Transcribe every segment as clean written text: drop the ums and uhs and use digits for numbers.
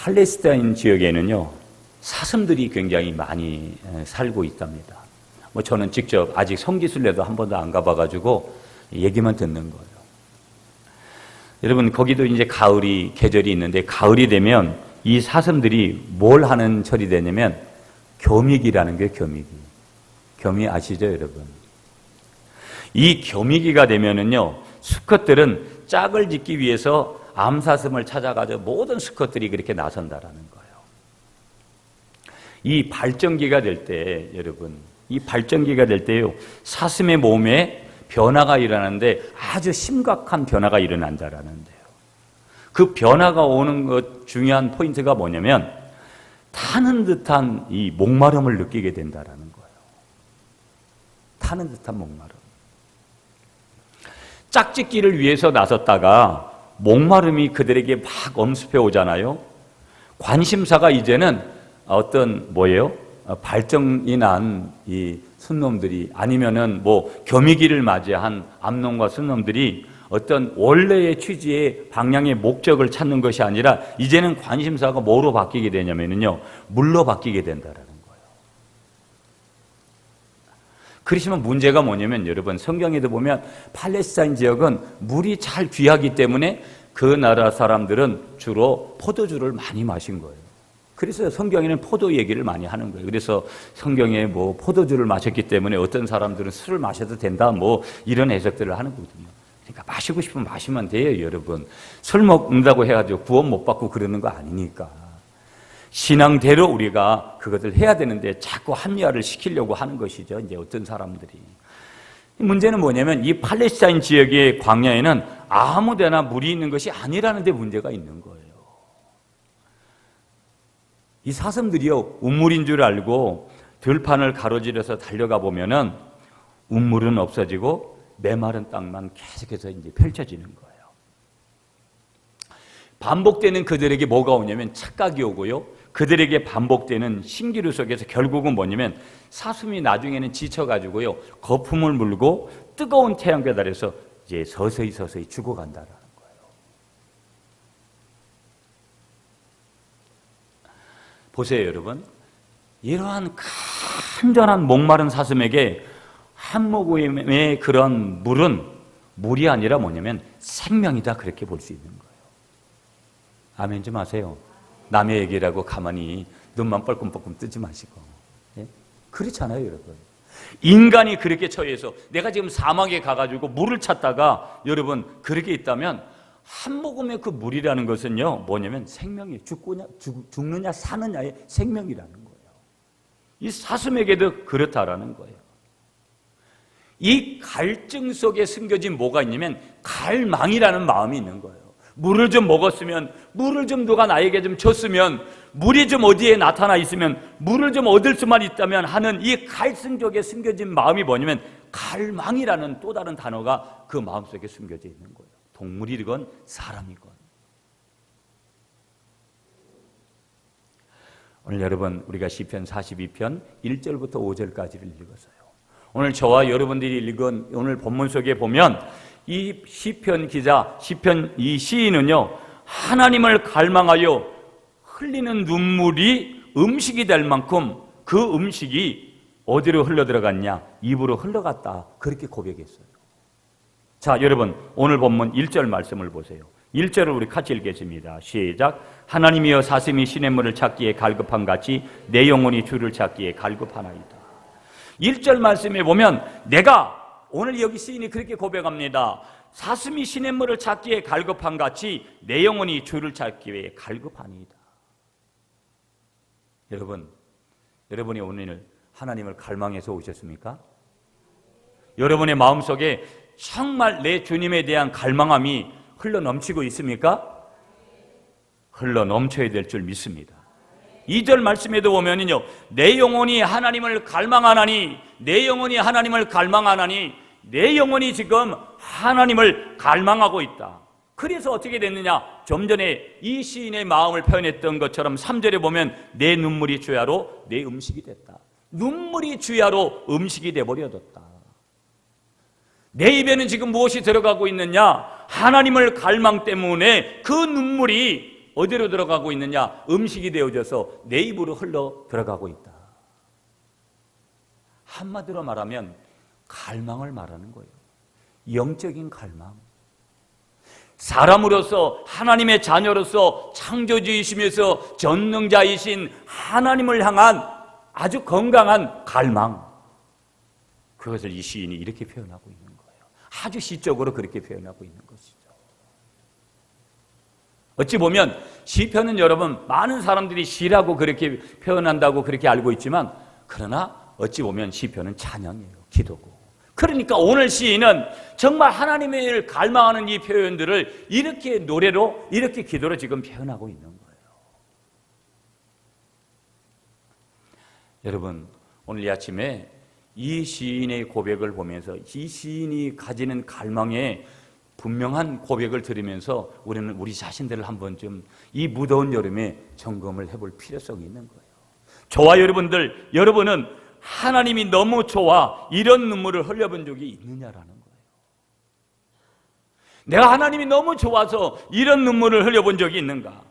팔레스타인 지역에는요, 사슴들이 굉장히 많이 살고 있답니다. 저는 직접 아직 성지순례도 한 번도 안 가봐가지고 얘기만 듣는 거예요. 여러분, 거기도 이제 계절이 있는데, 가을이 되면 이 사슴들이 뭘 하는 철이 되냐면 겨미기라는 게 겨미기. 겨미 아시죠, 여러분? 이 겨미기가 되면은요, 수컷들은 짝을 짓기 위해서 암사슴을 찾아가지고 모든 수컷들이 그렇게 나선다라는 거예요. 이 발정기가 될 때, 여러분, 이 발정기가 될 때요, 사슴의 몸에 변화가 일어나는데 아주 심각한 변화가 일어난다라는데요. 그 변화가 오는 것 중요한 포인트가 뭐냐면 타는 듯한 이 목마름을 느끼게 된다라는 거예요. 타는 듯한 목마름. 짝짓기를 위해서 나섰다가 목마름이 그들에게 막 엄습해 오잖아요. 관심사가 이제는 발정이 난 이 순놈들이, 아니면은 겨미기를 맞이한 암놈과 순놈들이 어떤 원래의 취지의 방향의 목적을 찾는 것이 아니라 이제는 관심사가 뭐로 바뀌게 되냐면요, 물로 바뀌게 된다라는 거예요. 그러시면 문제가 뭐냐면, 여러분, 성경에도 보면 팔레스타인 지역은 물이 잘 귀하기 때문에 그 나라 사람들은 주로 포도주를 많이 마신 거예요. 그래서 성경에는 포도 얘기를 많이 하는 거예요. 그래서 성경에 포도주를 마셨기 때문에 어떤 사람들은 술을 마셔도 된다, 이런 해석들을 하는 거거든요. 그러니까 마시고 싶으면 마시면 돼요, 여러분. 술 먹는다고 해가지고 구원 못 받고 그러는 거 아니니까. 신앙대로 우리가 그것을 해야 되는데 자꾸 합리화를 시키려고 하는 것이죠, 이제 어떤 사람들이. 문제는 뭐냐면 이 팔레스타인 지역의 광야에는 아무 데나 물이 있는 것이 아니라는 데 문제가 있는 거예요. 이 사슴들이요, 운물인 줄 알고 들판을 가로지르서 달려가 보면은 운물은 없어지고 메마른 땅만 계속해서 이제 펼쳐지는 거예요. 반복되는 그들에게 뭐가 오냐면 착각이 오고요, 그들에게 반복되는 신기루 속에서 결국은 뭐냐면 사슴이 나중에는 지쳐가지고요, 거품을 물고 뜨거운 태양볕 아래서 이제 서서히 죽어간다라는 거예요. 보세요, 여러분. 이러한 간절한 목마른 사슴에게 한 모금의 그런 물이 아니라 뭐냐면 생명이다, 그렇게 볼 수 있는 거예요. 아멘 좀 하세요. 남의 얘기라고 가만히 눈만 뻘끔뻘끔 뜨지 마시고. 예? 그렇잖아요, 여러분. 인간이 그렇게 처해서 내가 지금 사막에 가가지고 물을 찾다가 여러분 그렇게 있다면 한 모금의 그 물이라는 것은요, 뭐냐면 생명이에요. 죽느냐 사느냐의 생명이라는 거예요. 이 사슴에게도 그렇다라는 거예요. 이 갈증 속에 숨겨진 뭐가 있냐면 갈망이라는 마음이 있는 거예요. 물을 좀 먹었으면, 물을 좀 누가 나에게 좀 줬으면, 물이 좀 어디에 나타나 있으면, 물을 좀 얻을 수만 있다면 하는 이 갈증 속에 숨겨진 마음이 뭐냐면 갈망이라는 또 다른 단어가 그 마음속에 숨겨져 있는 거예요. 동물이건 사람이건. 오늘 여러분, 우리가 시편 42편 1절부터 5절까지를 읽었어요. 오늘 저와 여러분들이 읽은 오늘 본문 속에 보면 이 시편 기자, 이 시인은요, 하나님을 갈망하여 흘리는 눈물이 음식이 될 만큼 그 음식이 어디로 흘러들어갔냐? 입으로 흘러갔다, 그렇게 고백했어요. 자, 여러분, 오늘 본문 1절 말씀을 보세요. 1절을 우리 같이 읽겠습니다. 시작. 하나님이여, 사슴이 시냇물을 찾기에 갈급한 같이 내 영혼이 주를 찾기에 갈급하나이다. 1절 말씀에 보면 오늘 여기 시인이 그렇게 고백합니다. 사슴이 시냇물을 찾기에 갈급한 같이 내 영혼이 주를 찾기에 갈급하니이다. 여러분이 오늘 하나님을 갈망해서 오셨습니까? 여러분의 마음속에 정말 내 주님에 대한 갈망함이 흘러넘치고 있습니까? 흘러넘쳐야 될 줄 믿습니다. 2절 말씀에도 보면은요, 내 영혼이 하나님을 갈망하나니, 내 영혼이 하나님을 갈망하나니, 내 영혼이 지금 하나님을 갈망하고 있다. 그래서 어떻게 됐느냐? 좀 전에 이 시인의 마음을 표현했던 것처럼 3절에 보면 내 눈물이 주야로 내 음식이 됐다. 눈물이 주야로 음식이 돼버려졌다. 내 입에는 지금 무엇이 들어가고 있느냐? 하나님을 갈망 때문에 그 눈물이 어디로 들어가고 있느냐? 음식이 되어져서 내 입으로 흘러 들어가고 있다. 한마디로 말하면 갈망을 말하는 거예요. 영적인 갈망. 사람으로서 하나님의 자녀로서 창조주이시면서 전능자이신 하나님을 향한 아주 건강한 갈망. 그것을 이 시인이 이렇게 표현하고 있는 거예요. 아주 시적으로 그렇게 표현하고 있는 것이죠. 어찌 보면 시편은 여러분 많은 사람들이 시라고 그렇게 표현한다고 그렇게 알고 있지만, 그러나 어찌 보면 시편은 찬양이에요. 기도고. 그러니까 오늘 시인은 정말 하나님을 갈망하는 이 표현들을 이렇게 노래로, 이렇게 기도로 지금 표현하고 있는 거예요. 여러분, 오늘 이 아침에 이 시인의 고백을 보면서 이 시인이 가지는 갈망의 분명한 고백을 들으면서 우리는 우리 자신들을 한번 좀 이 무더운 여름에 점검을 해볼 필요성이 있는 거예요. 저와 여러분들, 여러분은 하나님이 너무 좋아 이런 눈물을 흘려본 적이 있느냐라는 거예요. 내가 하나님이 너무 좋아서 이런 눈물을 흘려본 적이 있는가?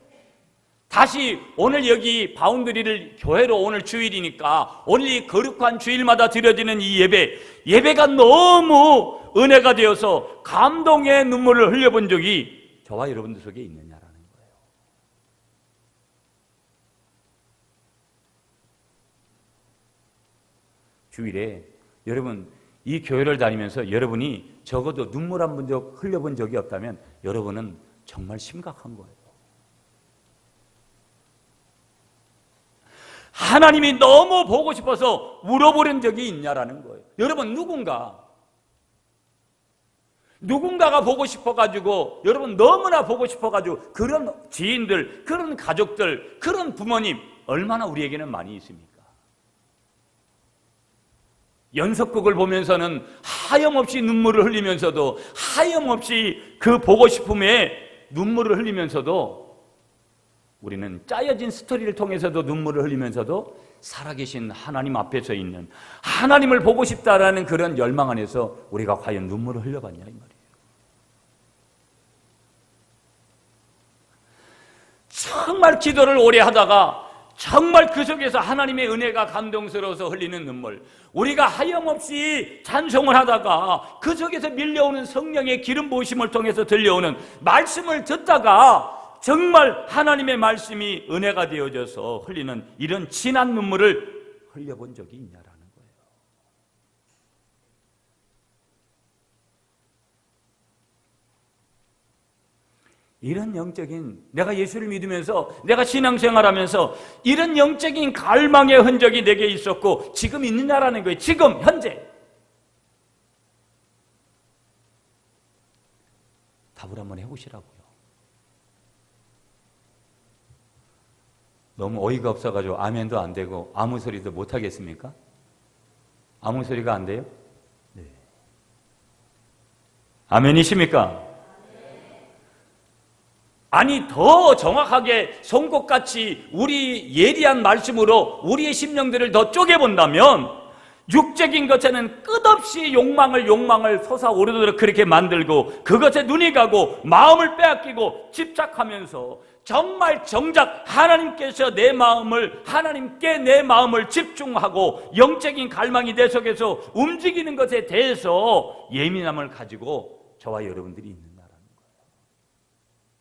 다시 오늘 여기 바운드리를 교회로, 오늘 주일이니까 오늘 이 거룩한 주일마다 드려지는 이 예배가 너무 은혜가 되어서 감동의 눈물을 흘려본 적이 저와 여러분들 속에 있느냐라는 거예요. 주일에 여러분 이 교회를 다니면서 여러분이 적어도 눈물 한 번 흘려본 적이 없다면 여러분은 정말 심각한 거예요. 하나님이 너무 보고 싶어서 울어버린 적이 있냐라는 거예요. 여러분, 누군가가 보고 싶어가지고, 여러분 너무나 보고 싶어가지고, 그런 지인들, 그런 가족들, 그런 부모님 얼마나 우리에게는 많이 있습니까? 연속극을 보면서는 하염없이 눈물을 흘리면서도, 하염없이 그 보고 싶음에 눈물을 흘리면서도, 우리는 짜여진 스토리를 통해서도 눈물을 흘리면서도 살아계신 하나님 앞에 서 있는 하나님을 보고 싶다라는 그런 열망 안에서 우리가 과연 눈물을 흘려봤냐 이 말이에요. 정말 기도를 오래 하다가 정말 그 속에서 하나님의 은혜가 감동스러워서 흘리는 눈물, 우리가 하염없이 찬송을 하다가 그 속에서 밀려오는 성령의 기름 부으심을 통해서 들려오는 말씀을 듣다가 정말 하나님의 말씀이 은혜가 되어져서 흘리는 이런 진한 눈물을 흘려본 적이 있냐라는 거예요. 이런 영적인, 내가 예수를 믿으면서 내가 신앙생활하면서 이런 영적인 갈망의 흔적이 내게 있었고 지금 있느냐라는 거예요. 지금 현재 답을 한번 해보시라고요. 너무 어이가 없어가지고 아멘도 안 되고 아무 소리도 못 하겠습니까? 아무 소리가 안 돼요? 네. 아멘이십니까? 아니, 더 정확하게 송곳같이 우리 예리한 말씀으로 우리의 심령들을 더 쪼개본다면 육적인 것에는 끝없이 욕망을 솟아오르도록 그렇게 만들고 그것에 눈이 가고 마음을 빼앗기고 집착하면서 정말 정작 하나님께 내 마음을 집중하고 영적인 갈망이 내 속에서 움직이는 것에 대해서 예민함을 가지고 저와 여러분들이 있는다라는 거예요.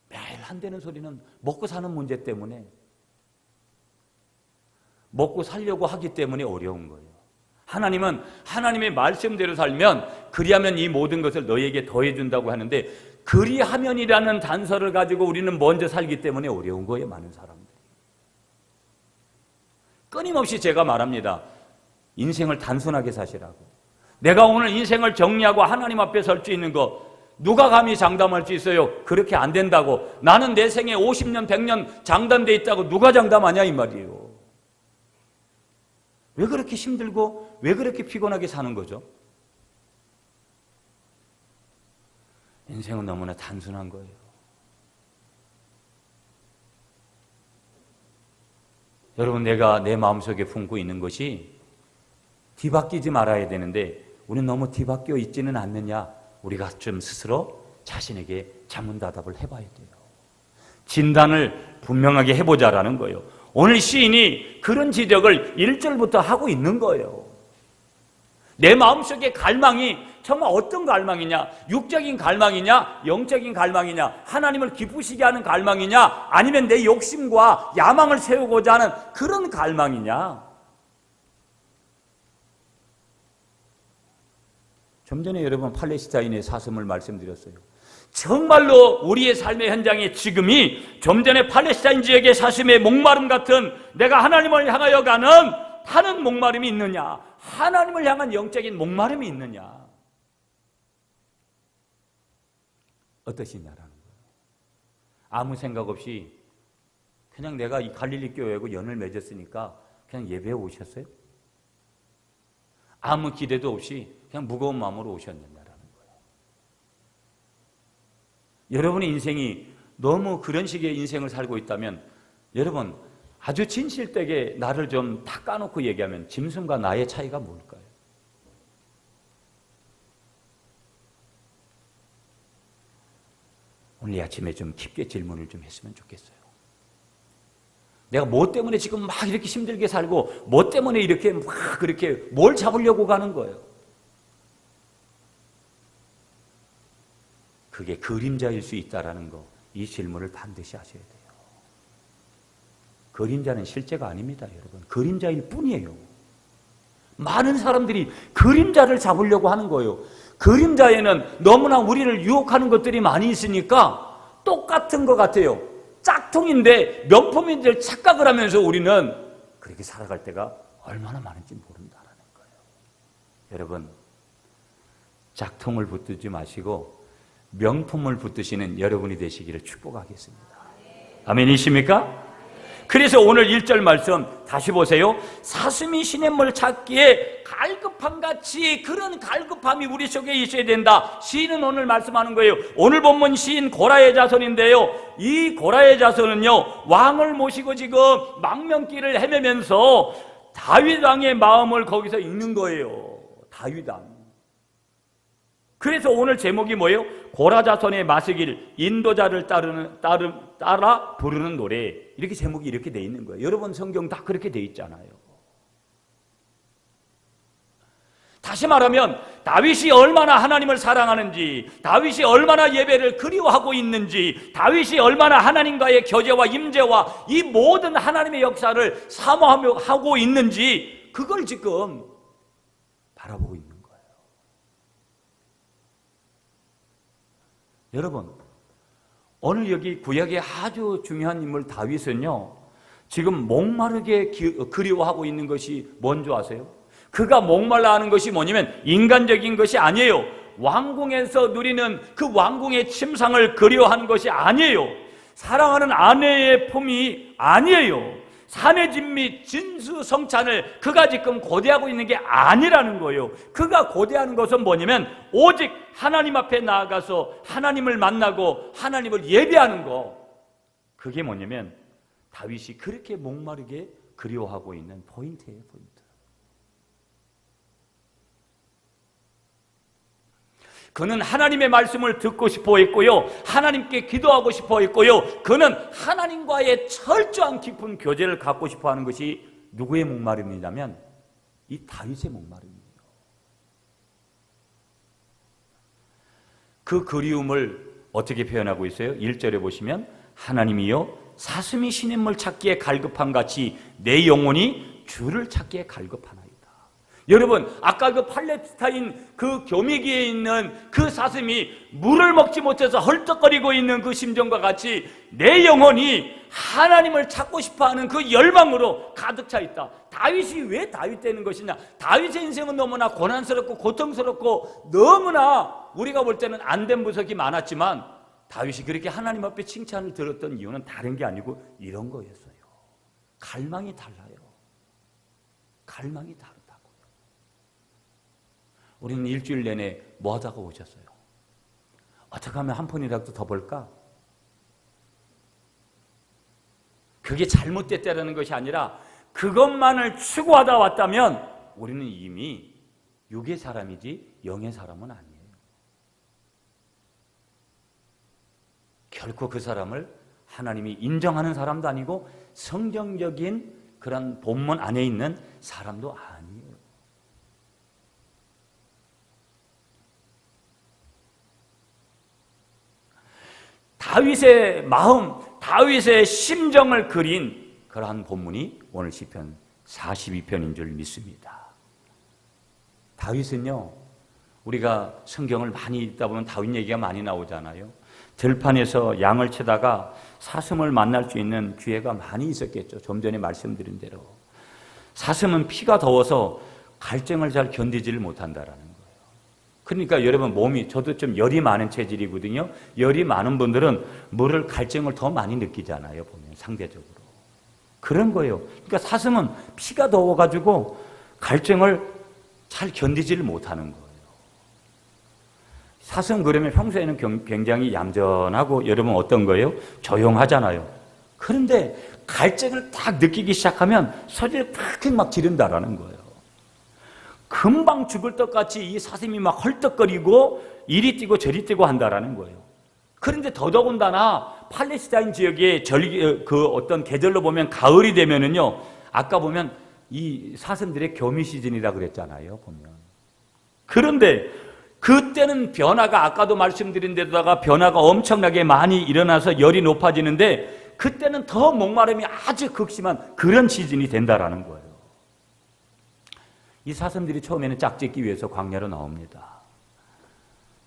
매일 한다는 소리는 먹고 사는 문제 때문에, 먹고 살려고 하기 때문에 어려운 거예요. 하나님은 하나님의 말씀대로 살면 그리하면 이 모든 것을 너희에게 더해준다고 하는데, 그리하면이라는 단서를 가지고 우리는 먼저 살기 때문에 어려운 거예요. 많은 사람들이. 끊임없이 제가 말합니다. 인생을 단순하게 사시라고. 내가 오늘 인생을 정리하고 하나님 앞에 설 수 있는 거 누가 감히 장담할 수 있어요? 그렇게 안 된다고. 나는 내 생에 50년 100년 장담돼 있다고 누가 장담하냐 이 말이에요. 왜 그렇게 힘들고 왜 그렇게 피곤하게 사는 거죠? 인생은 너무나 단순한 거예요. 여러분, 내가 내 마음속에 품고 있는 것이 뒤바뀌지 말아야 되는데 우리는 너무 뒤바뀌어 있지는 않느냐, 우리가 좀 스스로 자신에게 자문다답을 해봐야 돼요. 진단을 분명하게 해보자라는 거예요. 오늘 시인이 그런 지적을 1절부터 하고 있는 거예요. 내 마음속의 갈망이 정말 어떤 갈망이냐? 육적인 갈망이냐? 영적인 갈망이냐? 하나님을 기쁘시게 하는 갈망이냐? 아니면 내 욕심과 야망을 세우고자 하는 그런 갈망이냐? 좀 전에 여러분 팔레스타인의 사슴을 말씀드렸어요. 정말로 우리의 삶의 현장에 지금이 좀 전에 팔레스타인 지역의 사슴의 목마름 같은 내가 하나님을 향하여 타는 목마름이 있느냐? 하나님을 향한 영적인 목마름이 있느냐? 어떠시냐라는 거예요. 아무 생각 없이 그냥 내가 이 갈릴리 교회하고 연을 맺었으니까 그냥 예배에 오셨어요? 아무 기대도 없이 그냥 무거운 마음으로 오셨느냐라는 거예요. 여러분의 인생이 너무 그런 식의 인생을 살고 있다면 여러분 아주 진실되게 나를 좀 다 까놓고 얘기하면 짐승과 나의 차이가 뭘까요? 오늘 아침에 좀 깊게 질문을 좀 했으면 좋겠어요. 내가 뭐 때문에 지금 막 이렇게 힘들게 살고 뭐 때문에 이렇게 막 그렇게 뭘 잡으려고 가는 거예요? 그게 그림자일 수 있다라는 거, 이 질문을 반드시 하셔야 돼요. 그림자는 실제가 아닙니다, 여러분. 그림자일 뿐이에요. 많은 사람들이 그림자를 잡으려고 하는 거예요. 그림자에는 너무나 우리를 유혹하는 것들이 많이 있으니까 똑같은 것 같아요. 짝퉁인데 명품인들 착각을 하면서 우리는 그렇게 살아갈 때가 얼마나 많은지 모른다는 거예요. 여러분, 짝퉁을 붙들지 마시고 명품을 붙드시는 여러분이 되시기를 축복하겠습니다. 아멘이십니까? 그래서 오늘 1절 말씀 다시 보세요. 사슴이 시냇물 찾기에 갈급함같이 그런 갈급함이 우리 속에 있어야 된다. 시인은 오늘 말씀하는 거예요. 오늘 본문 시인 고라의 자손인데요, 이 고라의 자손은요 왕을 모시고 지금 망명길을 헤매면서 다윗 왕의 마음을 거기서 읽는 거예요. 다윗 왕. 그래서 오늘 제목이 뭐예요? 고라 자손의 마시길, 인도자를 따라 부르는 노래. 이렇게 제목이 이렇게 돼 있는 거예요. 여러분 성경 다 그렇게 돼 있잖아요. 다시 말하면 다윗이 얼마나 하나님을 사랑하는지, 다윗이 얼마나 예배를 그리워하고 있는지, 다윗이 얼마나 하나님과의 교제와 임재와 이 모든 하나님의 역사를 사모하고 있는지 그걸 지금 바라보고 있는 거예요. 여러분, 오늘 여기 구약의 아주 중요한 인물 다윗은요, 지금 목마르게 그리워하고 있는 것이 뭔지 아세요? 그가 목말라 하는 것이 뭐냐면 인간적인 것이 아니에요. 왕궁에서 누리는 그 왕궁의 침상을 그리워하는 것이 아니에요. 사랑하는 아내의 품이 아니에요. 산의 집 및 진수성찬을 그가 지금 고대하고 있는 게 아니라는 거예요. 그가 고대하는 것은 뭐냐면 오직 하나님 앞에 나아가서 하나님을 만나고 하나님을 예배하는 거. 그게 뭐냐면 다윗이 그렇게 목마르게 그리워하고 있는 포인트예요, 포인트. 그는 하나님의 말씀을 듣고 싶어 했고요, 하나님께 기도하고 싶어 했고요, 그는 하나님과의 철저한 깊은 교제를 갖고 싶어 하는 것이 누구의 목마름이냐면 이 다윗의 목마름이에요. 그 그리움을 어떻게 표현하고 있어요? 1절에 보시면 하나님이여 사슴이 시냇물 찾기에 갈급함같이 내 영혼이 주를 찾기에 갈급하나이다. 여러분, 아까 그 팔레스타인 그 교미기에 있는 그 사슴이 물을 먹지 못해서 헐떡거리고 있는 그 심정과 같이 내 영혼이 하나님을 찾고 싶어하는 그 열망으로 가득 차 있다. 다윗이 왜 다윗 되는 것이냐? 다윗의 인생은 너무나 고난스럽고 고통스럽고 너무나 우리가 볼 때는 안 된 부석이 많았지만 다윗이 그렇게 하나님 앞에 칭찬을 들었던 이유는 다른 게 아니고 이런 거였어요. 갈망이 달라요. 갈망이 다르다. 우리는 일주일 내내 뭐 하다가 오셨어요? 어떻게 하면 한 푼이라도 더 벌까? 그게 잘못됐다는 것이 아니라 그것만을 추구하다 왔다면 우리는 이미 육의 사람이지 영의 사람은 아니에요. 결코 그 사람을 하나님이 인정하는 사람도 아니고 성경적인 그런 본문 안에 있는 사람도 아니에요. 다윗의 마음, 다윗의 심정을 그린 그러한 본문이 오늘 시편 42편인 줄 믿습니다. 다윗은요, 우리가 성경을 많이 읽다 보면 다윗 얘기가 많이 나오잖아요. 들판에서 양을 치다가 사슴을 만날 수 있는 기회가 많이 있었겠죠. 좀 전에 말씀드린 대로. 사슴은 피가 더워서 갈증을 잘 견디지를 못한다라는 거예요. 그러니까 여러분 몸이, 저도 좀 열이 많은 체질이거든요. 열이 많은 분들은 물을, 갈증을 더 많이 느끼잖아요. 보면 상대적으로. 그런 거예요. 그러니까 사슴은 피가 더워가지고 갈증을 잘 견디지를 못하는 거예요. 사슴 그러면 평소에는 굉장히 얌전하고 여러분 어떤 거예요? 조용하잖아요. 그런데 갈증을 딱 느끼기 시작하면 소리를 탁 막 지른다라는 거예요. 금방 죽을 것 같이 이 사슴이 막 헐떡거리고 이리 뛰고 저리 뛰고 한다라는 거예요. 그런데 더더군다나 팔레스타인 지역의 그 어떤 계절로 보면 가을이 되면은요, 아까 보면 이 사슴들의 교미 시즌이라 그랬잖아요, 보면. 그런데 그때는 변화가, 아까도 말씀드린 데다가 변화가 엄청나게 많이 일어나서 열이 높아지는데 그때는 더 목마름이 아주 극심한 그런 시즌이 된다라는 거예요. 이 사슴들이 처음에는 짝짓기 위해서 광야로 나옵니다.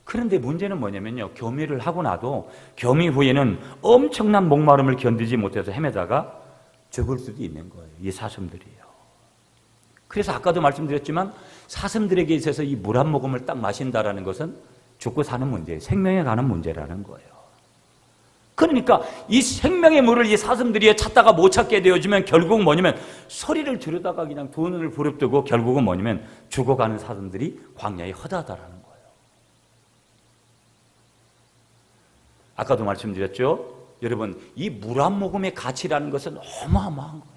그런데 문제는 뭐냐면요, 교미를 하고 나도 교미 후에는 엄청난 목마름을 견디지 못해서 헤매다가 죽을 수도 있는 거예요, 이 사슴들이요. 그래서 아까도 말씀드렸지만 사슴들에게 있어서 이 물 한 모금을 딱 마신다라는 것은 죽고 사는 문제, 생명에 관한 문제라는 거예요. 그러니까 이 생명의 물을 이 사슴들이 찾다가 못 찾게 되어지면 결국 뭐냐면 소리를 지르다가 그냥 두 눈을 부릅뜨고 결국은 뭐냐면 죽어가는 사슴들이 광야에 허다하다라는 거예요. 아까도 말씀드렸죠? 여러분, 이 물 한 모금의 가치라는 것은 어마어마한 거예요.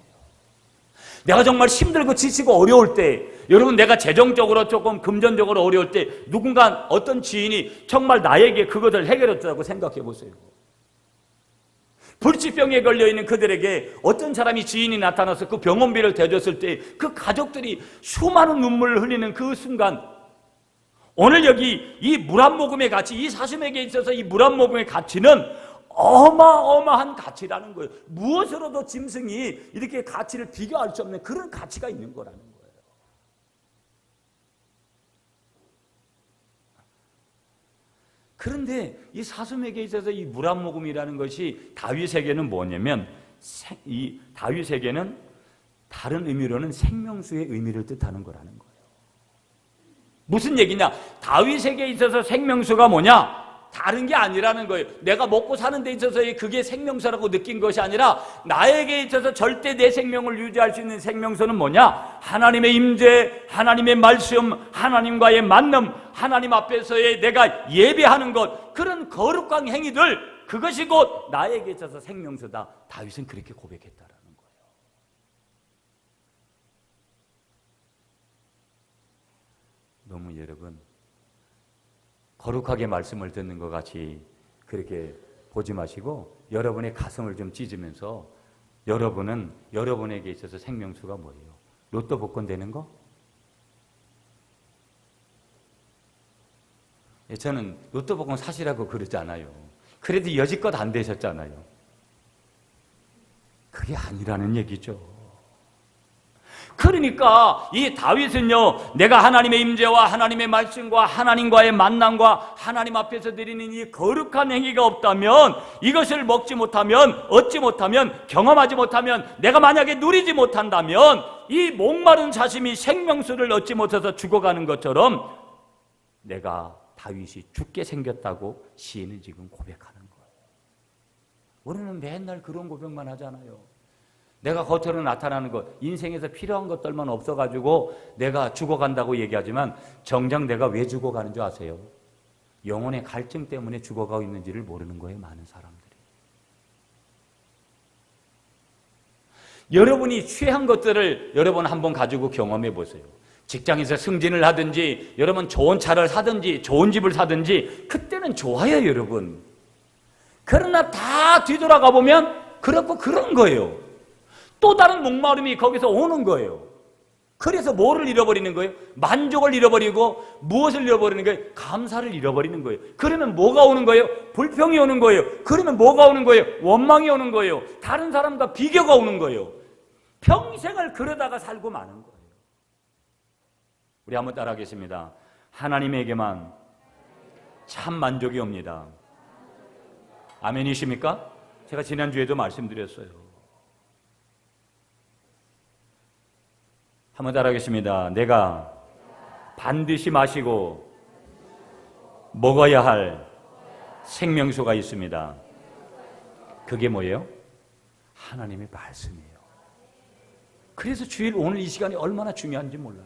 내가 정말 힘들고 지치고 어려울 때, 여러분 내가 재정적으로 조금 금전적으로 어려울 때 누군가 어떤 지인이 정말 나에게 그것을 해결했다고 생각해 보세요. 불치병에 걸려있는 그들에게 어떤 사람이 지인이 나타나서 그 병원비를 대줬을 때 그 가족들이 수많은 눈물을 흘리는 그 순간, 오늘 여기 이 물 한 모금의 가치, 이 사슴에게 있어서 이 물 한 모금의 가치는 어마어마한 가치라는 거예요. 무엇으로도 짐승이 이렇게 가치를 비교할 수 없는 그런 가치가 있는 거라는 거예요. 그런데 이 사슴에게 있어서 이 물 한 모금이라는 것이 다윗에게는 뭐냐면, 이 다윗에게는 다른 의미로는 생명수의 의미를 뜻하는 거라는 거예요. 무슨 얘기냐? 다윗에게 있어서 생명수가 뭐냐? 다른 게 아니라는 거예요. 내가 먹고 사는 데 있어서 그게 생명수라고 느낀 것이 아니라 나에게 있어서 절대 내 생명을 유지할 수 있는 생명수는 뭐냐? 하나님의 임재, 하나님의 말씀, 하나님과의 만남, 하나님 앞에서의 내가 예배하는 것, 그런 거룩한 행위들, 그것이 곧 나에게 있어서 생명수다. 다윗은 그렇게 고백했다라는 거예요. 너무 여러분 거룩하게 말씀을 듣는 것 같이 그렇게 보지 마시고 여러분의 가슴을 좀 찢으면서 여러분은 여러분에게 있어서 생명수가 뭐예요? 로또 복권 되는 거? 저는 로또 복권 사시라고 그러지 않아요. 그래도 여지껏 안 되셨잖아요. 그게 아니라는 얘기죠. 그러니까 이 다윗은요, 내가 하나님의 임재와 하나님의 말씀과 하나님과의 만남과 하나님 앞에서 드리는 이 거룩한 행위가 없다면, 이것을 먹지 못하면, 얻지 못하면, 경험하지 못하면, 내가 만약에 누리지 못한다면 이 목마른 사슴이 생명수를 얻지 못해서 죽어가는 것처럼 내가 다윗이 죽게 생겼다고 시인은 지금 고백하는 거예요. 우리는 맨날 그런 고백만 하잖아요. 내가 겉으로 나타나는 것, 인생에서 필요한 것들만 없어가지고 내가 죽어간다고 얘기하지만 정작 내가 왜 죽어가는 줄 아세요? 영혼의 갈증 때문에 죽어가고 있는지를 모르는 거예요, 많은 사람들이. 여러분이 취한 것들을 여러분 한번 가지고 경험해 보세요. 직장에서 승진을 하든지, 여러분 좋은 차를 사든지, 좋은 집을 사든지, 그때는 좋아요, 여러분. 그러나 다 뒤돌아가 보면 그렇고 그런 거예요. 또 다른 목마름이 거기서 오는 거예요. 그래서 뭐를 잃어버리는 거예요? 만족을 잃어버리고 무엇을 잃어버리는 거예요? 감사를 잃어버리는 거예요. 그러면 뭐가 오는 거예요? 불평이 오는 거예요. 그러면 뭐가 오는 거예요? 원망이 오는 거예요. 다른 사람과 비교가 오는 거예요. 평생을 그러다가 살고 마는 거예요. 우리 한번 따라하겠습니다. 하나님에게만 참 만족이 옵니다. 아멘이십니까? 제가 지난주에도 말씀드렸어요. 한번 따라하겠습니다. 내가 반드시 마시고 먹어야 할 생명수가 있습니다. 그게 뭐예요? 하나님의 말씀이에요. 그래서 주일 오늘 이 시간이 얼마나 중요한지 몰라요.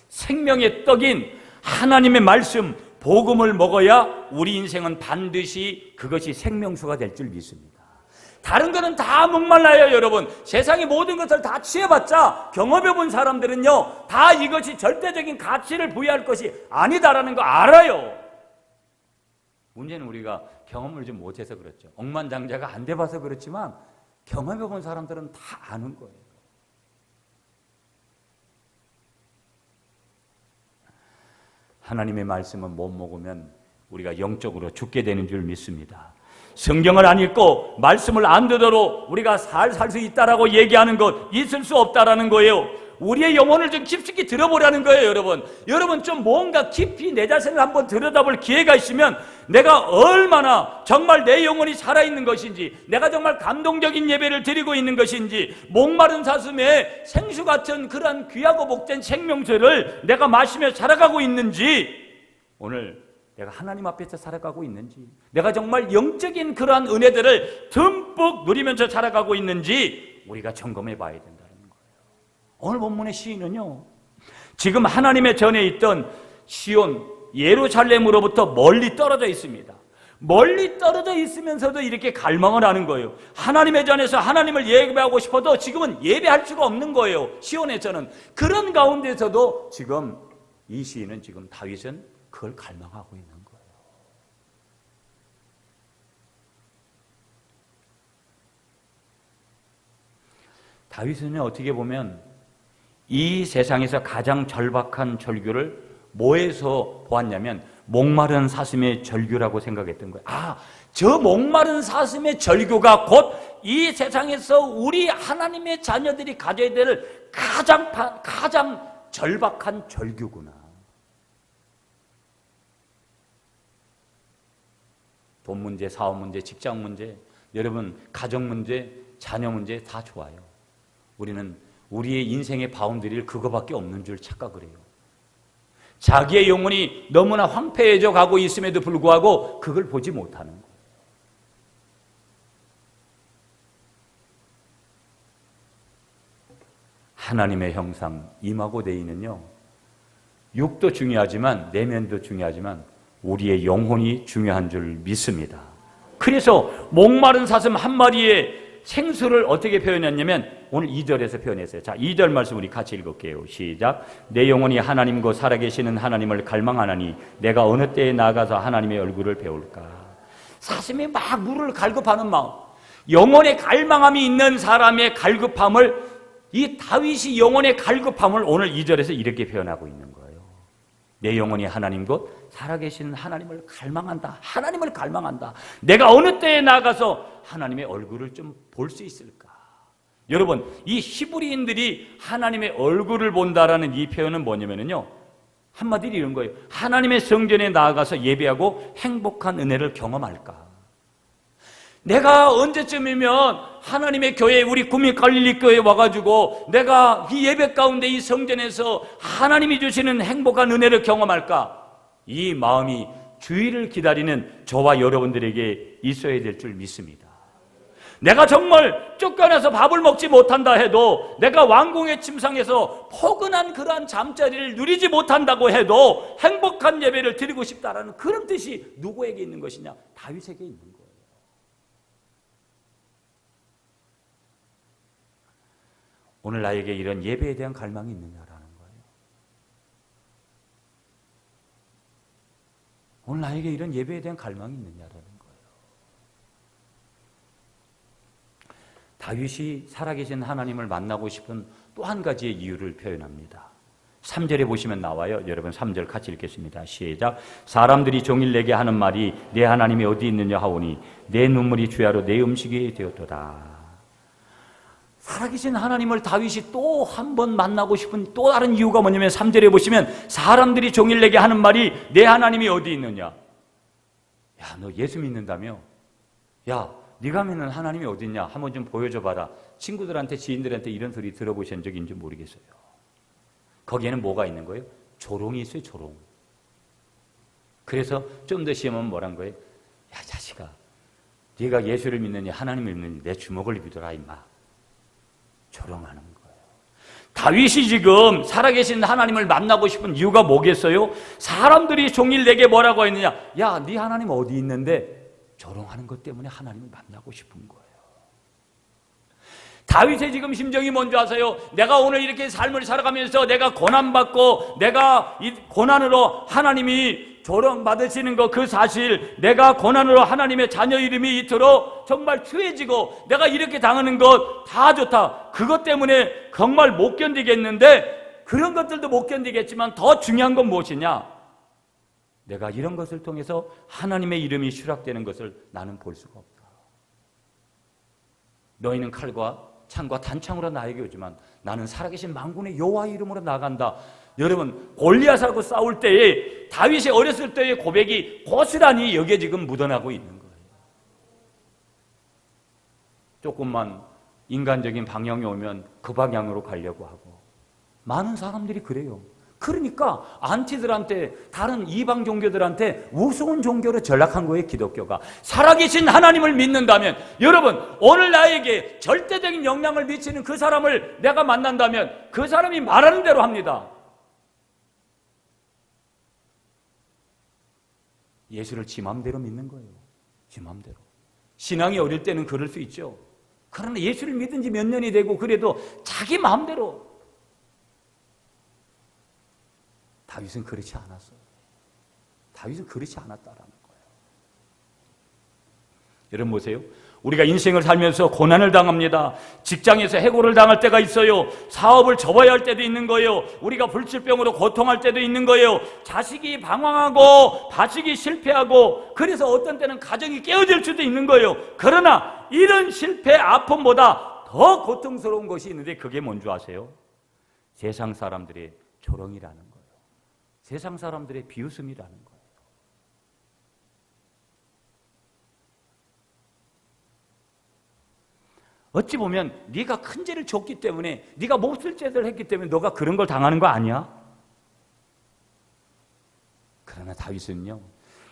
생명의 떡인 하나님의 말씀, 복음을 먹어야 우리 인생은 반드시 그것이 생명수가 될 줄 믿습니다. 다른 거는 다 목말라요, 여러분. 세상의 모든 것을 다 취해봤자 경험해본 사람들은요, 다 이것이 절대적인 가치를 부여할 것이 아니다라는 거 알아요. 문제는 우리가 경험을 좀 못해서 그렇죠. 억만장자가 안 돼봐서 그렇지만 경험해본 사람들은 다 아는 거예요. 하나님의 말씀은 못 먹으면 우리가 영적으로 죽게 되는 줄 믿습니다. 성경을 안 읽고 말씀을 안 듣도록 우리가 살 수 있다라고 얘기하는 것, 있을 수 없다라는 거예요. 우리의 영혼을 좀 깊숙이 들어보라는 거예요, 여러분. 여러분 좀 뭔가 깊이 내 자신을 한번 들여다볼 기회가 있으면 내가 얼마나 정말 내 영혼이 살아있는 것인지, 내가 정말 감동적인 예배를 드리고 있는 것인지, 목마른 사슴에 생수 같은 그러한 귀하고 복된 생명수를 내가 마시며 살아가고 있는지, 오늘 내가 하나님 앞에서 살아가고 있는지, 내가 정말 영적인 그러한 은혜들을 듬뿍 누리면서 살아가고 있는지 우리가 점검해 봐야 된다는 거예요. 오늘 본문의 시인은요, 지금 하나님의 전에 있던 시온 예루살렘으로부터 멀리 떨어져 있습니다. 멀리 떨어져 있으면서도 이렇게 갈망을 하는 거예요. 하나님의 전에서 하나님을 예배하고 싶어도 지금은 예배할 수가 없는 거예요. 시온에서는. 그런 가운데서도 지금 이 시인은, 지금 다윗은 그걸 갈망하고 있는 거예요. 다윗은 어떻게 보면 이 세상에서 가장 절박한 절규를 뭐에서 보았냐면 목마른 사슴의 절규라고 생각했던 거예요. 아, 저 목마른 사슴의 절규가 곧 이 세상에서 우리 하나님의 자녀들이 가져야 될 가장 절박한 절규구나. 돈 문제, 사업 문제, 직장 문제, 여러분 가정 문제, 자녀 문제 다 좋아요. 우리는 우리의 인생의 바운더리를 그거밖에 없는 줄 착각을 해요. 자기의 영혼이 너무나 황폐해져 가고 있음에도 불구하고 그걸 보지 못하는 거예요. 하나님의 형상 임하고 대의는요, 육도 중요하지만 내면도 중요하지만 우리의 영혼이 중요한 줄 믿습니다. 그래서 목마른 사슴 한 마리의 생수를 어떻게 표현했냐면 오늘 2절에서 표현했어요. 자, 2절 말씀 우리 같이 읽을게요. 시작. 내 영혼이 하나님과 살아계시는 하나님을 갈망하나니 내가 어느 때에 나가서 하나님의 얼굴을 배울까. 사슴이 막 물을 갈급하는 마음, 영혼의 갈망함이 있는 사람의 갈급함을, 이 다윗이 영혼의 갈급함을 오늘 2절에서 이렇게 표현하고 있는 거예요. 내 영혼이 하나님 곧 살아계신 하나님을 갈망한다. 하나님을 갈망한다. 내가 어느 때에 나가서 하나님의 얼굴을 좀 볼 수 있을까? 여러분, 이 히브리인들이 하나님의 얼굴을 본다라는 이 표현은 뭐냐면요, 한마디로 이런 거예요. 하나님의 성전에 나아가서 예배하고 행복한 은혜를 경험할까? 내가 언제쯤이면 하나님의 교회, 우리 구미 갈릴리 교회에 와가지고 내가 이 예배 가운데 이 성전에서 하나님이 주시는 행복한 은혜를 경험할까? 이 마음이 주일을 기다리는 저와 여러분들에게 있어야 될 줄 믿습니다. 내가 정말 쫓겨나서 밥을 먹지 못한다 해도, 내가 왕궁의 침상에서 포근한 그러한 잠자리를 누리지 못한다고 해도 행복한 예배를 드리고 싶다라는 그런 뜻이 누구에게 있는 것이냐? 다윗에게 있는 거예요. 오늘 나에게 이런 예배에 대한 갈망이 있느냐라는 거예요. 오늘 나에게 이런 예배에 대한 갈망이 있느냐라는 거예요. 다윗이 살아계신 하나님을 만나고 싶은 또 한 가지의 이유를 표현합니다. 3절에 보시면 나와요. 여러분 3절 같이 읽겠습니다. 시작. 사람들이 종일 내게 하는 말이 내 하나님이 어디 있느냐 하오니 내 눈물이 주야로 내 음식이 되었도다. 살아계신 하나님을 다윗이 또 한 번 만나고 싶은 또 다른 이유가 뭐냐면 3절에 보시면 사람들이 종일 내게 하는 말이 내 하나님이 어디 있느냐. 야, 너 예수 믿는다며? 야, 네가 믿는 하나님이 어디 있냐? 한번 좀 보여줘봐라. 친구들한테 지인들한테 이런 소리 들어보신 적이 있는지 모르겠어요. 거기에는 뭐가 있는 거예요? 조롱이 있어요. 조롱. 그래서 좀 더 심하면 뭐란 거예요? 야, 자식아, 네가 예수를 믿느니 하나님을 믿느니 내 주먹을 믿어라 임마. 조롱하는 거예요. 다윗이 지금 살아계신 하나님을 만나고 싶은 이유가 뭐겠어요? 사람들이 종일 내게 뭐라고 했느냐? 야, 네 하나님 어디 있는데? 조롱하는 것 때문에 하나님을 만나고 싶은 거예요. 다윗의 지금 심정이 뭔지 아세요? 내가 오늘 이렇게 삶을 살아가면서 내가 고난받고 내가 이 고난으로 하나님이 조롱받으시는 것, 그 사실, 내가 고난으로 하나님의 자녀 이름이 이토록 정말 추해지고 내가 이렇게 당하는 것 다 좋다. 그것 때문에 정말 못 견디겠는데, 그런 것들도 못 견디겠지만 더 중요한 건 무엇이냐? 내가 이런 것을 통해서 하나님의 이름이 수락되는 것을 나는 볼 수가 없다. 너희는 칼과 창과 단창으로 나에게 오지만 나는 살아계신 만군의 여호와의 이름으로 나간다. 여러분, 골리앗하고 싸울 때에 다윗이 어렸을 때의 고백이 고스란히 여기에 지금 묻어나고 있는 거예요. 조금만 인간적인 방향이 오면 그 방향으로 가려고 하고, 많은 사람들이 그래요. 그러니까 안티들한테, 다른 이방 종교들한테 우스운 종교로 전락한 거예요. 기독교가 살아계신 하나님을 믿는다면, 여러분, 오늘 나에게 절대적인 영향을 미치는 그 사람을 내가 만난다면 그 사람이 말하는 대로 합니다. 예수를 지 맘대로 믿는 거예요. 지 맘대로. 신앙이 어릴 때는 그럴 수 있죠. 그러나 예수를 믿은 지 몇 년이 되고 그래도 자기 마음대로. 다윗은 그렇지 않았어요. 다윗은 그렇지 않았다라는 거예요. 여러분 보세요. 우리가 인생을 살면서 고난을 당합니다. 직장에서 해고를 당할 때가 있어요. 사업을 접어야 할 때도 있는 거예요. 우리가 불치병으로 고통할 때도 있는 거예요. 자식이 방황하고 자식이 실패하고, 그래서 어떤 때는 가정이 깨어질 수도 있는 거예요. 그러나 이런 실패, 아픔보다 더 고통스러운 것이 있는데, 그게 뭔지 아세요? 세상 사람들의 조롱이라는 거예요. 세상 사람들의 비웃음이라는 거예요. 어찌 보면 네가 큰 죄를 졌기 때문에, 네가 몹쓸 죄를 했기 때문에 너가 그런 걸 당하는 거 아니야? 그러나 다윗은요,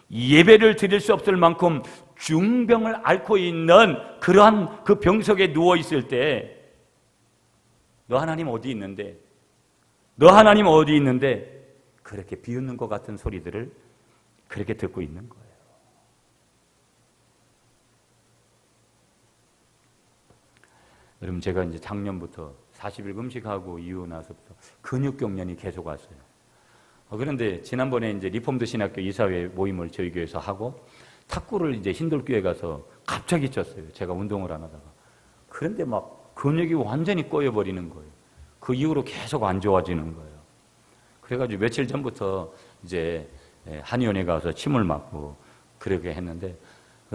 예배를 드릴 수 없을 만큼 중병을 앓고 있는 그러한 그 병석에 누워 있을 때, 너 하나님 어디 있는데? 너 하나님 어디 있는데? 그렇게 비웃는 것 같은 소리들을 그렇게 듣고 있는 거예요. 여러분, 제가 이제 작년부터 40일 금식하고 이후 나서부터 근육 경련이 계속 왔어요. 그런데 지난번에 이제 리폼드 신학교 이사회 모임을 저희 교회에서 하고 탁구를 이제 힌돌교회 가서 갑자기 쳤어요. 제가 운동을 안 하다가. 그런데 막 근육이 완전히 꼬여버리는 거예요. 그 이후로 계속 안 좋아지는 거예요. 그래가지고 며칠 전부터 이제 한의원에 가서 침을 맞고 그러게 했는데,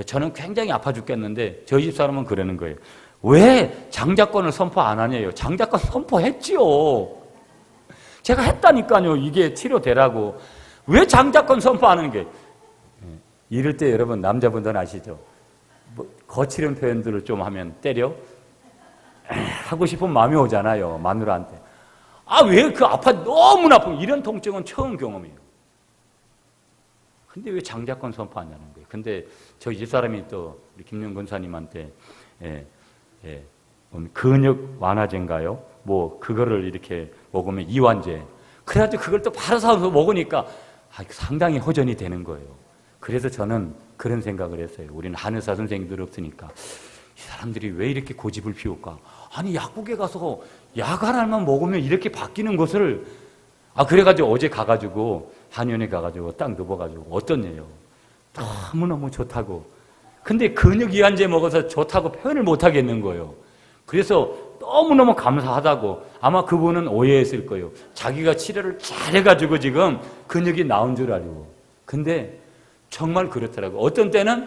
저는 굉장히 아파 죽겠는데 저희 집 사람은 그러는 거예요. 왜 장자권을 선포 안 하냐요? 장자권 선포했지요. 제가 했다니까요. 이게 치료되라고. 왜 장자권 선포하는 게? 이럴 때 여러분, 남자분들은 아시죠? 뭐 거칠은 표현들을 좀 하면 때려? 하고 싶은 마음이 오잖아요. 마누라한테. 아, 왜 그 아파? 너무나 아프고. 이런 통증은 처음 경험이에요. 근데 왜 장자권 선포하냐는 거예요. 근데 저희 집사람이 또 우리 김용 권사님한테 근육 완화제인가요? 뭐 그거를 이렇게 먹으면 이완제. 그래가지고 그걸 또 바로 사서 먹으니까 상당히 호전이 되는 거예요. 그래서 저는 그런 생각을 했어요. 우리는 한의사 선생님들 없으니까 이 사람들이 왜 이렇게 고집을 피울까? 아니, 약국에 가서 약 하나만 먹으면 이렇게 바뀌는 것을. 그래가지고 어제 가가지고 한의원에 가가지고 딱 넣어가지고 어떻냐요? 너무너무 좋다고. 근데 근육 이완제 먹어서 좋다고 표현을 못 하겠는 거예요. 그래서 너무너무 감사하다고 아마 그분은 오해했을 거예요. 자기가 치료를 잘해가지고 지금 근육이 나온 줄 알고. 근데 정말 그렇더라고요. 어떤 때는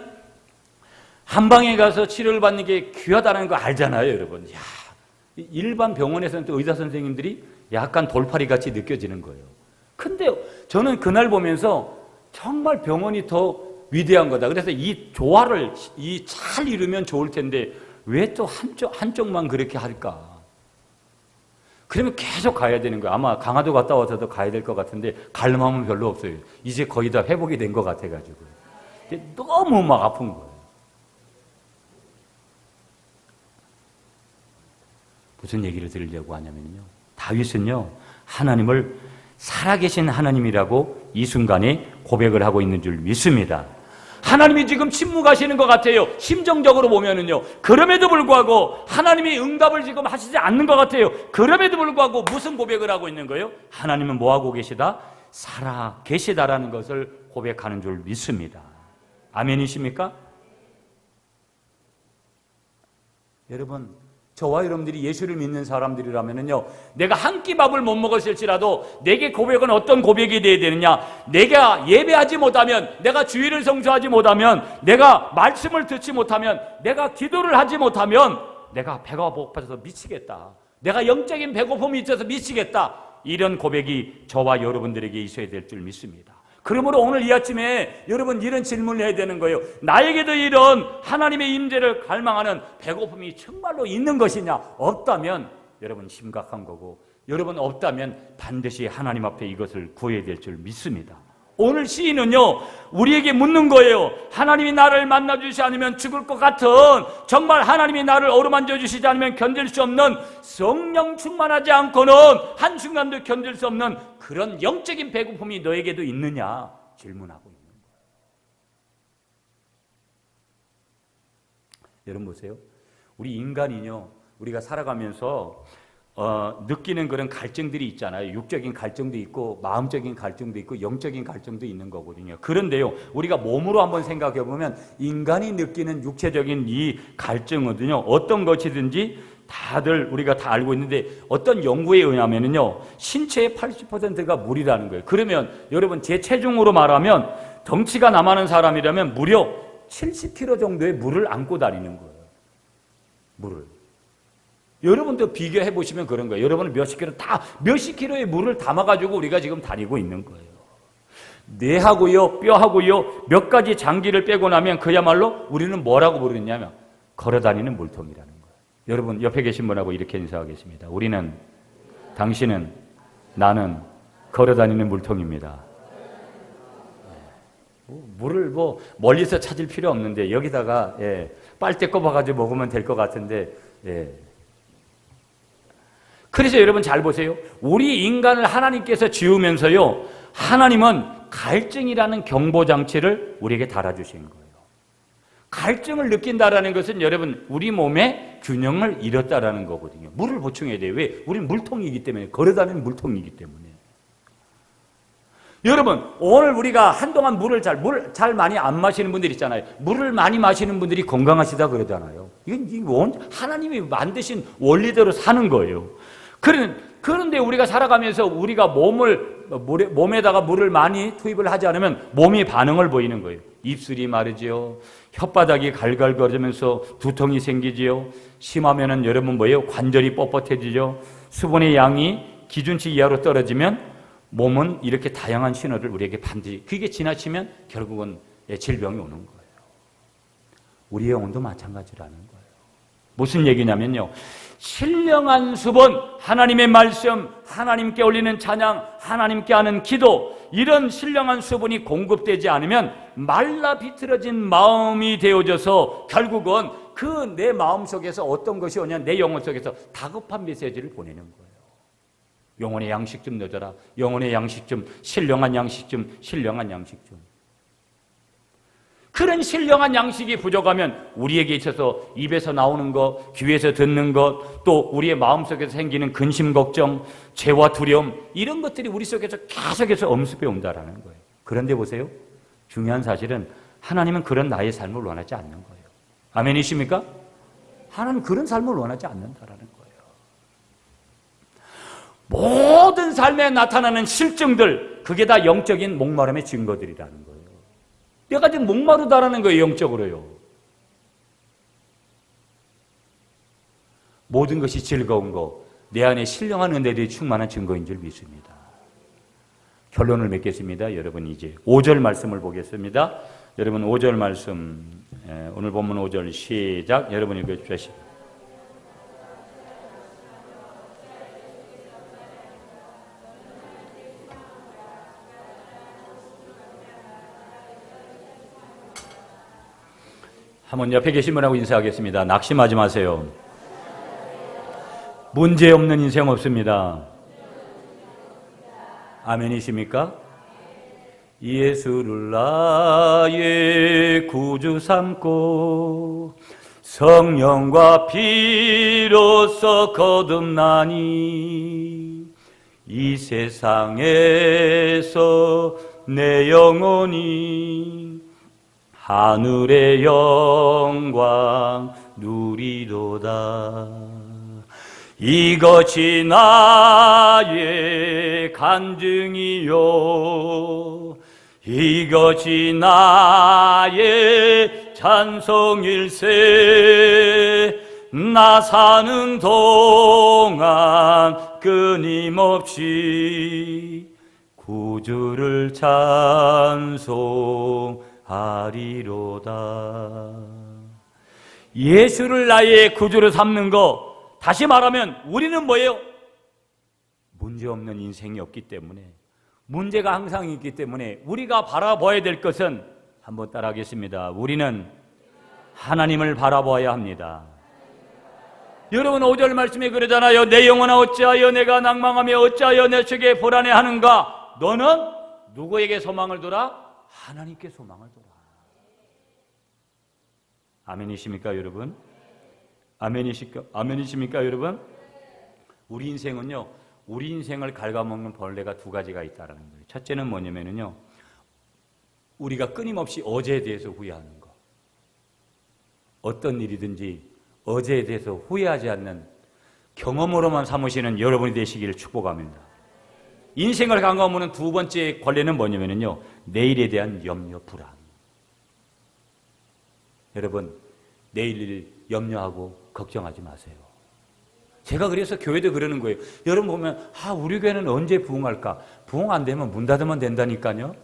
한방에 가서 치료를 받는 게 귀하다는 거 알잖아요, 여러분. 야, 일반 병원에서는 또 의사 선생님들이 약간 돌팔이 같이 느껴지는 거예요. 근데 저는 그날 보면서 정말 병원이 더 위대한 거다. 그래서 이 조화를 잘 이루면 좋을 텐데 왜 또 한쪽만 그렇게 할까? 그러면 계속 가야 되는 거예요. 아마 강화도 갔다 와서도 가야 될 것 같은데 갈 마음은 별로 없어요. 이제 거의 다 회복이 된 것 같아가지고. 너무 막 아픈 거예요. 무슨 얘기를 들으려고 하냐면요. 다윗은요, 하나님을 살아계신 하나님이라고 이 순간에 고백을 하고 있는 줄 믿습니다. 하나님이 지금 침묵하시는 것 같아요. 심정적으로 보면은요. 그럼에도 불구하고 하나님이 응답을 지금 하시지 않는 것 같아요. 그럼에도 불구하고 무슨 고백을 하고 있는 거예요? 하나님은 뭐하고 계시다? 살아 계시다라는 것을 고백하는 줄 믿습니다. 아멘이십니까? 여러분, 저와 여러분들이 예수를 믿는 사람들이라면요, 내가 한 끼 밥을 못 먹었을지라도 내게 고백은 어떤 고백이 되어야 되느냐? 내가 예배하지 못하면, 내가 주일을 성수하지 못하면, 내가 말씀을 듣지 못하면, 내가 기도를 하지 못하면 내가 배가 고파서 미치겠다. 내가 영적인 배고픔이 있어서 미치겠다. 이런 고백이 저와 여러분들에게 있어야 될 줄 믿습니다. 그러므로 오늘 이 아침에 여러분 이런 질문을 해야 되는 거예요. 나에게도 이런 하나님의 임재를 갈망하는 배고픔이 정말로 있는 것이냐? 없다면 여러분 심각한 거고, 여러분 없다면 반드시 하나님 앞에 이것을 구해야 될 줄 믿습니다. 오늘 시인은요, 우리에게 묻는 거예요. 하나님이 나를 만나주시지 않으면 죽을 것 같은, 정말 하나님이 나를 어루만져 주시지 않으면 견딜 수 없는, 성령 충만하지 않고는 한순간도 견딜 수 없는 그런 영적인 배고픔이 너에게도 있느냐 질문하고 있는 거예요. 여러분 보세요. 우리 인간이요, 우리가 살아가면서 느끼는 그런 갈증들이 있잖아요. 육적인 갈증도 있고 마음적인 갈증도 있고 영적인 갈증도 있는 거거든요. 그런데요, 우리가 몸으로 한번 생각해 보면 인간이 느끼는 육체적인 이 갈증은요, 어떤 것이든지 다들 우리가 다 알고 있는데, 어떤 연구에 의하면은요, 신체의 80%가 물이라는 거예요. 그러면 여러분, 제 체중으로 말하면 덩치가 남아는 사람이라면 무려 70kg 정도의 물을 안고 다니는 거예요. 물을. 여러분도 비교해 보시면 그런 거예요. 여러분은 몇십 킬로의 물을 담아가지고 우리가 지금 다니고 있는 거예요. 뇌하고요, 뼈하고요, 몇 가지 장기를 빼고 나면 그야말로 우리는 뭐라고 부르냐면 걸어다니는 물통이라는 거예요. 여러분 옆에 계신 분하고 이렇게 인사하겠습니다. 당신은, 나는 걸어다니는 물통입니다. 물을 멀리서 찾을 필요 없는데 여기다가 빨대 꼽아가지고 먹으면 될 것 같은데, 그래서 여러분 잘 보세요. 우리 인간을 하나님께서 지으면서요, 하나님은 갈증이라는 경보장치를 우리에게 달아주신 거예요. 갈증을 느낀다라는 것은 여러분 우리 몸의 균형을 잃었다라는 거거든요. 물을 보충해야 돼요. 왜? 우리는 물통이기 때문에, 걸어다니는 물통이기 때문에. 여러분, 오늘 우리가 한동안 물을 잘 많이 안 마시는 분들 있잖아요. 물을 많이 마시는 분들이 건강하시다 그러잖아요. 이건 하나님이 만드신 원리대로 사는 거예요. 그런데 우리가 살아가면서 우리가 몸에다가 물을 많이 투입을 하지 않으면 몸이 반응을 보이는 거예요. 입술이 마르지요. 혓바닥이 갈갈거리면서 두통이 생기지요. 심하면은 여러분 관절이 뻣뻣해지죠. 수분의 양이 기준치 이하로 떨어지면 몸은 이렇게 다양한 신호를 우리에게 반드시, 그게 지나치면 결국은 질병이 오는 거예요. 우리의 영혼도 마찬가지라는 거예요. 무슨 얘기냐면요, 신령한 수분, 하나님의 말씀, 하나님께 올리는 찬양, 하나님께 하는 기도, 이런 신령한 수분이 공급되지 않으면 말라 비틀어진 마음이 되어져서 결국은 그 내 마음 속에서 어떤 것이 오냐, 내 영혼 속에서 다급한 메시지를 보내는 거예요. 영혼의 양식 좀 넣어줘라. 영혼의 양식 좀, 신령한 양식 좀, 신령한 양식 좀. 그런 신령한 양식이 부족하면 우리에게 있어서 입에서 나오는 것, 귀에서 듣는 것, 또 우리의 마음속에서 생기는 근심, 걱정, 죄와 두려움, 이런 것들이 우리 속에서 계속해서 엄습해 온다라는 거예요. 그런데 보세요. 중요한 사실은 하나님은 그런 나의 삶을 원하지 않는 거예요. 아멘이십니까? 하나님 그런 삶을 원하지 않는다라는 거예요. 모든 삶에 나타나는 실증들, 그게 다 영적인 목마름의 증거들이라는 거예요. 내가 지금 목마르다라는 거예요, 영적으로요. 모든 것이 즐거운 거, 내 안에 신령한 은혜들이 충만한 증거인 줄 믿습니다. 결론을 맺겠습니다. 여러분 이제 5절 말씀을 보겠습니다. 여러분 5절 말씀, 오늘 본문 5절 시작. 여러분 읽어주십시오. 한번 옆에 계신 분하고 인사하겠습니다. 낙심하지 마세요. 문제 없는 인생 없습니다. 아멘이십니까? 예수를 나의 구주 삼고 성령과 피로써 거듭나니 이 세상에서 내 영혼이 하늘의 영광 누리도다. 이것이 나의 간증이요, 이것이 나의 찬송일세. 나 사는 동안 끊임없이 구주를 찬송하리로다. 예수를 나의 구주로 삼는 거, 다시 말하면 우리는 뭐예요? 문제없는 인생이 없기 때문에, 문제가 항상 있기 때문에 우리가 바라봐야 될 것은, 한번 따라하겠습니다. 우리는 하나님을 바라봐야 합니다. 여러분 5절 말씀에 그러잖아요. 내 영혼아 어찌하여 내가 낭망하며 어찌하여 내 속에 불안해하는가? 너는 누구에게 소망을 둬라? 하나님께 소망을 둬라. 아멘이십니까 여러분? 아멘이십니까 여러분? 우리 인생은요, 우리 인생을 갉아먹는 벌레가 두 가지가 있다는 거예요. 첫째는 뭐냐면요, 우리가 끊임없이 어제에 대해서 후회하는 거. 어떤 일이든지 어제에 대해서 후회하지 않는 경험으로만 삼으시는 여러분이 되시기를 축복합니다. 인생을 갉아먹는 두 번째 권리는 뭐냐면요, 내일에 대한 염려, 불안. 여러분, 내일을 염려하고 걱정하지 마세요. 제가 그래서 교회도 그러는 거예요. 여러분 보면 우리 교회는 언제 부흥할까? 부흥 안 되면 문 닫으면 된다니까요.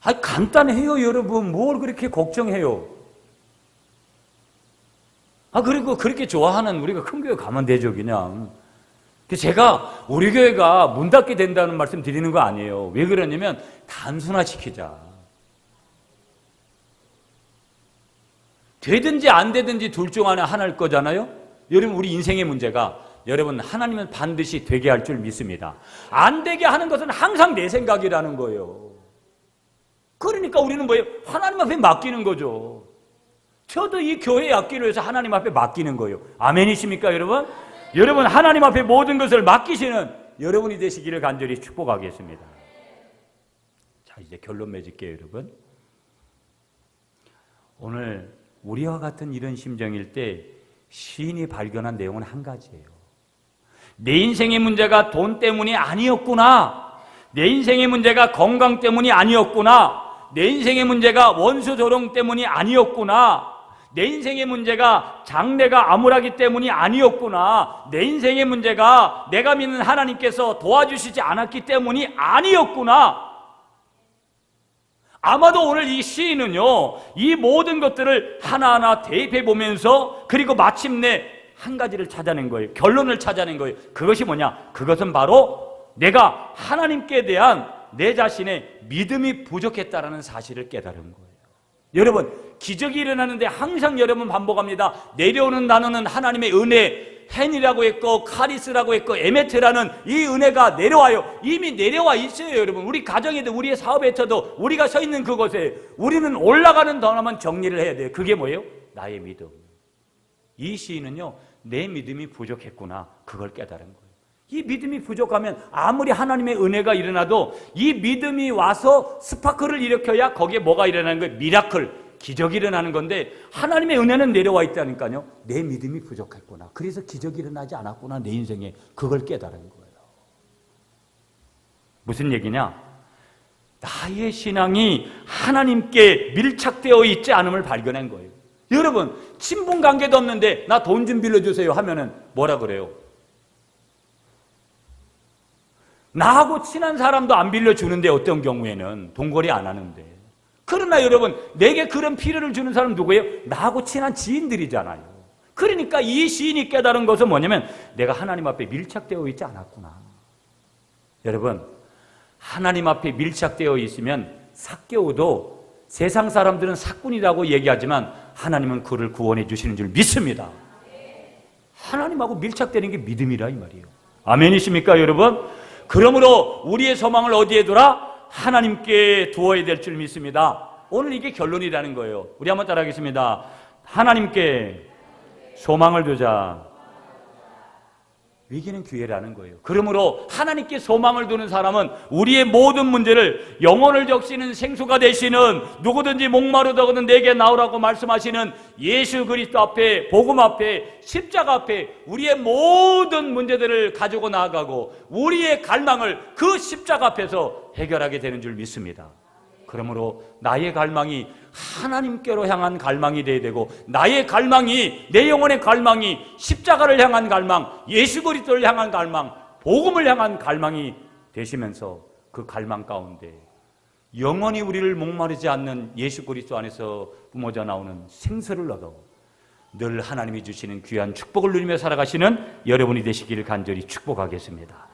간단해요 여러분. 뭘 그렇게 걱정해요. 그리고 그렇게 좋아하는 우리가 큰 교회 가면 되죠 그냥. 제가 우리 교회가 문 닫게 된다는 말씀 드리는 거 아니에요. 왜 그러냐면 단순화시키자. 되든지 안 되든지 둘 중 하나일 거잖아요. 여러분 우리 인생의 문제가, 여러분 하나님은 반드시 되게 할 줄 믿습니다. 안 되게 하는 것은 항상 내 생각이라는 거예요. 그러니까 우리는 뭐예요? 하나님 앞에 맡기는 거죠. 저도 이 교회에 맡기로 해서 하나님 앞에 맡기는 거예요. 아멘이십니까 여러분? 여러분 하나님 앞에 모든 것을 맡기시는 여러분이 되시기를 간절히 축복하겠습니다. 자, 이제 결론 맺을게요 여러분. 오늘 우리와 같은 이런 심정일 때 시인이 발견한 내용은 한 가지예요. 내 인생의 문제가 돈 때문이 아니었구나. 내 인생의 문제가 건강 때문이 아니었구나. 내 인생의 문제가 원수 조롱 때문이 아니었구나. 내 인생의 문제가 장래가 암울하기 때문이 아니었구나. 내 인생의 문제가 내가 믿는 하나님께서 도와주시지 않았기 때문이 아니었구나. 아마도 오늘 이 시인은요, 이 모든 것들을 하나하나 대입해 보면서, 그리고 마침내 한 가지를 찾아낸 거예요. 결론을 찾아낸 거예요. 그것이 뭐냐? 그것은 바로 내가 하나님께 대한 내 자신의 믿음이 부족했다라는 사실을 깨달은 거예요. 여러분, 기적이 일어나는데 항상 여러분 반복합니다. 내려오는 단어는 하나님의 은혜, 헨이라고 했고 카리스라고 했고 에메트라는 이 은혜가 내려와요. 이미 내려와 있어요 여러분. 우리 가정에도 우리의 사업에서도 우리가 서 있는 그곳에 우리는 올라가는 단어만 정리를 해야 돼요. 그게 뭐예요? 나의 믿음. 이 시인은요, 내 믿음이 부족했구나, 그걸 깨달은 거예요. 이 믿음이 부족하면 아무리 하나님의 은혜가 일어나도 이 믿음이 와서 스파크를 일으켜야 거기에 뭐가 일어나는 거예요? 미라클, 기적이 일어나는 건데 하나님의 은혜는 내려와 있다니까요. 내 믿음이 부족했구나. 그래서 기적이 일어나지 않았구나. 내 인생에 그걸 깨달은 거예요. 무슨 얘기냐? 나의 신앙이 하나님께 밀착되어 있지 않음을 발견한 거예요. 여러분, 친분 관계도 없는데 나 돈 좀 빌려주세요 하면은 뭐라 그래요? 나하고 친한 사람도 안 빌려주는데 어떤 경우에는 돈거래 안 하는데. 그러나 여러분, 내게 그런 필요를 주는 사람 누구예요? 나하고 친한 지인들이잖아요. 그러니까 이 시인이 깨달은 것은 뭐냐면 내가 하나님 앞에 밀착되어 있지 않았구나. 여러분, 하나님 앞에 밀착되어 있으면 삭개오도 세상 사람들은 사꾼이라고 얘기하지만 하나님은 그를 구원해 주시는 줄 믿습니다. 하나님하고 밀착되는 게 믿음이라 이 말이에요. 아멘이십니까 여러분? 그러므로 우리의 소망을 어디에 두라? 하나님께 두어야 될 줄 믿습니다. 오늘 이게 결론이라는 거예요. 우리 한번 따라하겠습니다. 하나님께 소망을 두자. 위기는 기회라는 거예요. 그러므로 하나님께 소망을 두는 사람은 우리의 모든 문제를 영혼을 적시는 생수가 되시는 누구든지 목마르다거든 내게 나오라고 말씀하시는 예수 그리스도 앞에, 복음 앞에, 십자가 앞에 우리의 모든 문제들을 가지고 나아가고 우리의 갈망을 그 십자가 앞에서 해결하게 되는 줄 믿습니다. 그러므로 나의 갈망이 하나님께로 향한 갈망이 되어야 되고 나의 갈망이, 내 영혼의 갈망이 십자가를 향한 갈망, 예수 그리스도를 향한 갈망, 복음을 향한 갈망이 되시면서 그 갈망 가운데 영원히 우리를 목마르지 않는 예수 그리스도 안에서 뿜어져 나오는 생수를 얻어 늘 하나님이 주시는 귀한 축복을 누리며 살아가시는 여러분이 되시기를 간절히 축복하겠습니다.